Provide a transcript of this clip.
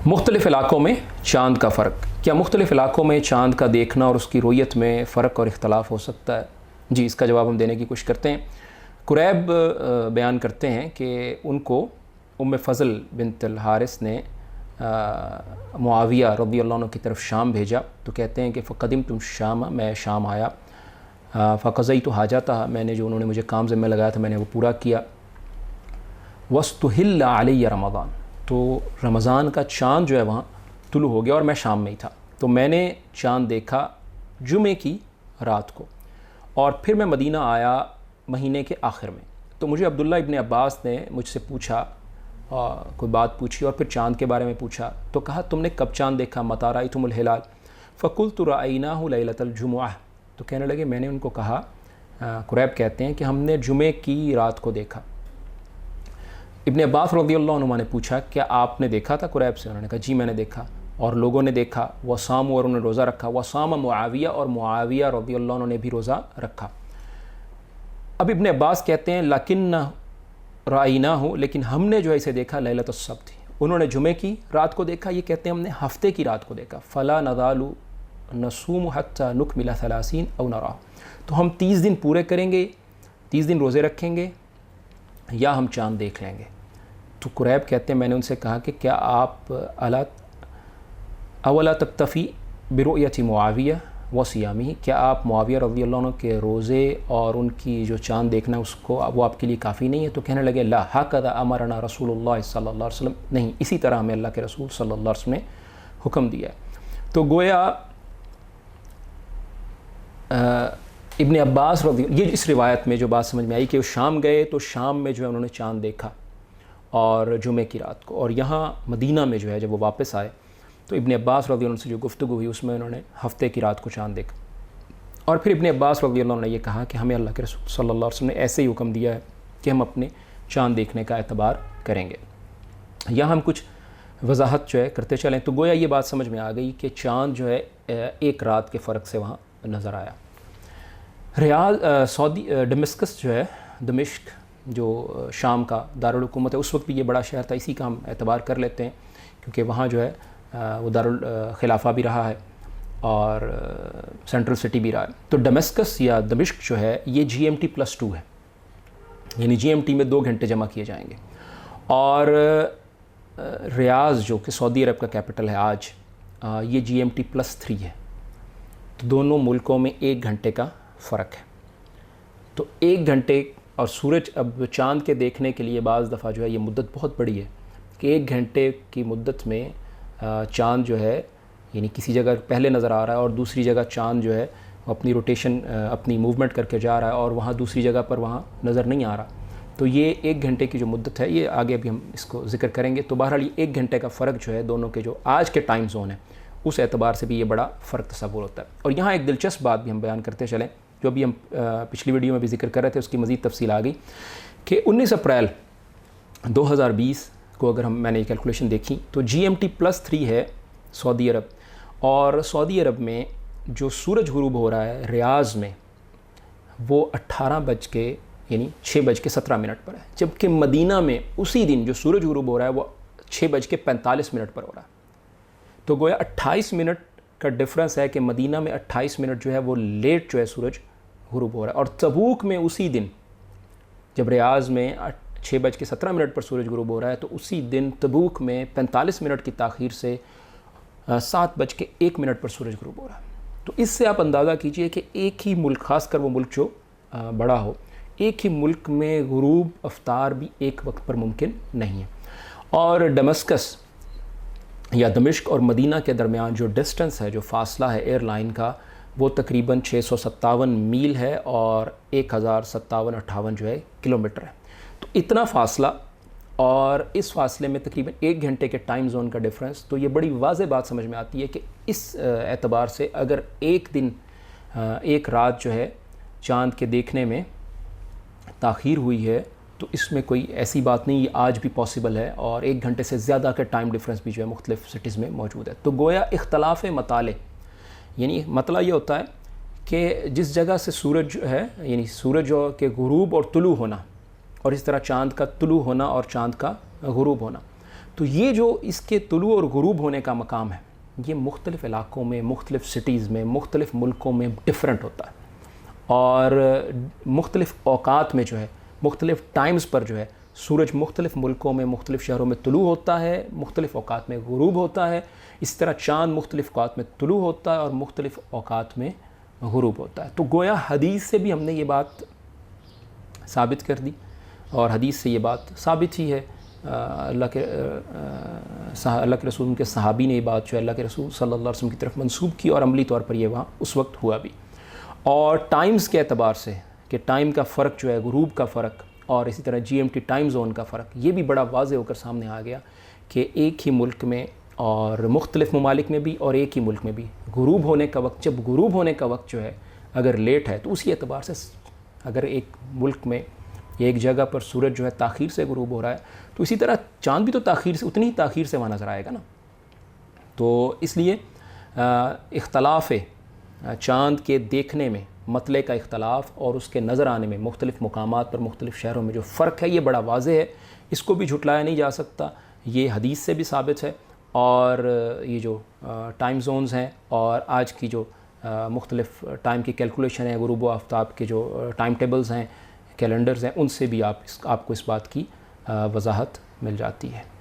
مختلف علاقوں میں چاند کا فرق، کیا مختلف علاقوں میں چاند کا دیکھنا اور اس کی رؤیت میں فرق اور اختلاف ہو سکتا ہے؟ جی، اس کا جواب ہم دینے کی کوشش کرتے ہیں۔ قریب بیان کرتے ہیں کہ ان کو ام فضل بنت الحارث نے معاویہ رضی اللہ عنہ کی طرف شام بھیجا، تو کہتے ہیں کہ فقدمت الشام، میں شام آیا، فقضیت حاجتہ، میں نے جو انہوں نے مجھے کام ذمہ لگایا تھا میں نے وہ پورا کیا، واستحل علی رمضان، تو رمضان کا چاند جو ہے وہاں طلوع ہو گیا اور میں شام میں ہی تھا، تو میں نے چاند دیکھا جمعے کی رات کو، اور پھر میں مدینہ آیا مہینے کے آخر میں، تو مجھے عبداللہ ابن عباس نے مجھ سے پوچھا، کوئی بات پوچھی اور پھر چاند کے بارے میں پوچھا، تو کہا تم نے کب چاند دیکھا؟ متی رأیتم الہلال؟ فقلت رأیناہ لیلۃ الجمعہ، تو کہنے لگے میں نے ان کو کہا، قریب کہتے ہیں کہ ہم نے جمعے کی رات کو دیکھا۔ ابن عباس رضی اللہ عنہ نے پوچھا کیا آپ نے دیکھا تھا قریب سے؟ انہوں نے کہا جی میں نے دیکھا، اور لوگوں نے دیکھا، وصام، اور انہوں نے روزہ رکھا، وصام معاویہ، اور معاویہ رضی اللہ عنہ نے بھی روزہ رکھا۔ اب ابن عباس کہتے ہیں لیکن رأیناہ، لیکن ہم نے جو ہے اسے دیکھا لیلۃ السبت، انہوں نے جمعے کی رات کو دیکھا، یہ کہتے ہیں ہم نے ہفتے کی رات کو دیکھا، فلا نزال نصوم حتی نکمل 30 او نراہ، تو ہم 30 دن پورے کریں گے، 30 دن روزے رکھیں گے یا ہم چاند دیکھ لیں گے۔ تو قریب کہتے ہیں میں نے ان سے کہا کہ کیا آپ اولا تکتفی برؤیت معاویہ و صیامہ، کیا آپ معاویہ رضی اللہ عنہ کے روزے اور ان کی جو چاند دیکھنا اس کو وہ آپ کے لیے کافی نہیں ہے؟ تو کہنے لگے لا ھکذا امرنا رسول اللہ صلی اللہ علیہ وسلم، نہیں اسی طرح ہمیں اللہ کے رسول صلی اللہ علیہ وسلم نے حکم دیا ہے۔ تو گویا ابن عباس یہ اس روایت میں جو بات سمجھ میں آئی کہ وہ شام گئے تو شام میں جو ہے انہوں نے چاند دیکھا اور جمعے کی رات کو، اور یہاں مدینہ میں جو ہے جب وہ واپس آئے تو ابن عباس رضی اللہ عنہ سے جو گفتگو ہوئی اس میں انہوں نے ہفتے کی رات کو چاند دیکھا، اور پھر ابن عباس رضی اللہ عنہ نے یہ کہا کہ ہمیں اللہ کے رسول صلی اللہ علیہ وسلم نے ایسے ہی حکم دیا ہے کہ ہم اپنے چاند دیکھنے کا اعتبار کریں گے۔ یہاں ہم کچھ وضاحت جو ہے کرتے چلیں، تو گویا یہ بات سمجھ میں آ گئی کہ چاند جو ہے ایک رات کے فرق سے وہاں نظر آیا۔ ڈمسکس جو ہے، دمشق جو شام کا دارالحکومت ہے، اس وقت بھی یہ بڑا شہر تھا، اسی کا ہم اعتبار کر لیتے ہیں کیونکہ وہاں جو ہے وہ دارالخلافہ بھی رہا ہے اور سینٹرل سٹی بھی رہا ہے۔ تو ڈمسکس یا دمشق جو ہے یہ GMT+2 ہے، یعنی GMT میں 2 گھنٹے جمع کیے جائیں گے، اور ریاض جو کہ سعودی عرب کا کیپٹل ہے آج، یہ GMT+3 ہے، تو دونوں ملکوں میں 1 گھنٹے کا فرق ہے۔ تو 1 گھنٹے، اور سورج اب چاند کے دیکھنے کے لیے بعض دفعہ جو ہے یہ مدت بہت بڑی ہے کہ 1 گھنٹے کی مدت میں چاند جو ہے یعنی کسی جگہ پہلے نظر آ رہا ہے اور دوسری جگہ چاند جو ہے اپنی روٹیشن اپنی موومنٹ کر کے جا رہا ہے اور وہاں دوسری جگہ پر وہاں نظر نہیں آ رہا، تو یہ 1 گھنٹے کی جو مدت ہے یہ آگے ابھی ہم اس کو ذکر کریں گے۔ تو بہرحال یہ 1 گھنٹے کا فرق جو ہے دونوں کے جو آج کے ٹائم زون ہے اس اعتبار سے بھی یہ بڑا فرق تصور ہوتا ہے۔ اور یہاں ایک دلچسپ بات بھی ہم بیان کرتے چلیں جو ابھی ہم پچھلی ویڈیو میں بھی ذکر کر رہے تھے، اس کی مزید تفصیل آ گئی کہ 19 اپریل 2020 کو اگر میں نے یہ کیلکولیشن دیکھی تو GMT+3 ہے سعودی عرب، اور سعودی عرب میں جو سورج غروب ہو رہا ہے ریاض میں وہ 6:17 پر ہے، جبکہ مدینہ میں اسی دن جو سورج غروب ہو رہا ہے وہ 6:45 پر ہو رہا ہے۔ تو گویا 28 منٹ کا ڈفرنس ہے کہ مدینہ میں 28 منٹ جو ہے وہ لیٹ جو ہے سورج غروب ہو رہا ہے، اور تبوک میں اسی دن جب ریاض میں 6:17 پر سورج غروب ہو رہا ہے تو اسی دن تبوک میں 45 منٹ کی تاخیر سے 7:01 پر سورج غروب ہو رہا ہے۔ تو اس سے آپ اندازہ کیجئے کہ ایک ہی ملک، خاص کر وہ ملک جو بڑا ہو، ایک ہی ملک میں غروب افطار بھی ایک وقت پر ممکن نہیں ہے۔ اور ڈمسکس یا دمشق اور مدینہ کے درمیان جو ڈسٹنس ہے، جو فاصلہ ہے ایئر لائن کا، وہ تقریباً 657 میل ہے اور 1057-58 جو ہے کلومیٹر ہے۔ تو اتنا فاصلہ، اور اس فاصلے میں تقریباً 1 گھنٹے کے ٹائم زون کا ڈفرنس، تو یہ بڑی واضح بات سمجھ میں آتی ہے کہ اس اعتبار سے اگر ایک دن، ایک رات جو ہے چاند کے دیکھنے میں تاخیر ہوئی ہے تو اس میں کوئی ایسی بات نہیں، یہ آج بھی پاسبل ہے، اور 1 گھنٹے سے زیادہ کا ٹائم ڈفرنس بھی جو ہے مختلف سٹیز میں موجود ہے۔ تو گویا اختلاف مطالع، یعنی مطلع یہ ہوتا ہے کہ جس جگہ سے سورج جو ہے، یعنی سورج کے غروب اور طلوع ہونا، اور اس طرح چاند کا طلوع ہونا اور چاند کا غروب ہونا، تو یہ جو اس کے طلوع اور غروب ہونے کا مقام ہے یہ مختلف علاقوں میں، مختلف سٹیز میں، مختلف ملکوں میں ڈیفرنٹ ہوتا ہے، اور مختلف اوقات میں جو ہے، مختلف ٹائمز پر جو ہے سورج مختلف ملکوں میں، مختلف شہروں میں طلوع ہوتا ہے، مختلف اوقات میں غروب ہوتا ہے. اس طرح چاند مختلف اوقات میں طلوع ہوتا ہے اور مختلف اوقات میں غروب ہوتا ہے. تو گویا حدیث سے بھی ہم نے یہ بات ثابت کر دی، اور حدیث سے یہ بات ثابت ہی ہے. اللہ کے رسول کے صحابی نے یہ بات جو ہے اللہ کے رسول صلی اللہ علیہ وسلم کی طرف منسوب کی، اور عملی طور پر یہ وہاں اس وقت ہوا بھی. اور ٹائمز کے اعتبار سے کہ ٹائم کا فرق جو ہے، غروب کا فرق، اور اسی طرح G M T time zone کا فرق، یہ بھی بڑا واضح ہو کر سامنے آ گیا کہ ایک ہی ملک میں اور مختلف ممالک میں بھی اور ایک ہی ملک میں بھی غروب ہونے کا وقت، جب غروب ہونے کا وقت جو ہے اگر لیٹ ہے تو اسی اعتبار سے اگر ایک ملک میں ایک جگہ پر سورج جو ہے تاخیر سے غروب ہو رہا ہے تو اسی طرح چاند بھی تو تاخیر سے، اتنی ہی تاخیر سے وہاں نظر آئے گا نا. تو اس لیے اختلاف چاند کے دیکھنے میں، مطلع کا اختلاف اور اس کے نظر آنے میں مختلف مقامات پر، مختلف شہروں میں جو فرق ہے یہ بڑا واضح ہے. اس کو بھی جھٹلایا نہیں جا سکتا. یہ حدیث سے بھی ثابت ہے، اور یہ جو ٹائم زونز ہیں اور آج کی جو مختلف ٹائم کی کیلکولیشن ہے، غروب و آفتاب کے جو ٹائم ٹیبلز ہیں، کیلنڈرز ہیں، ان سے بھی آپ کو اس بات کی وضاحت مل جاتی ہے.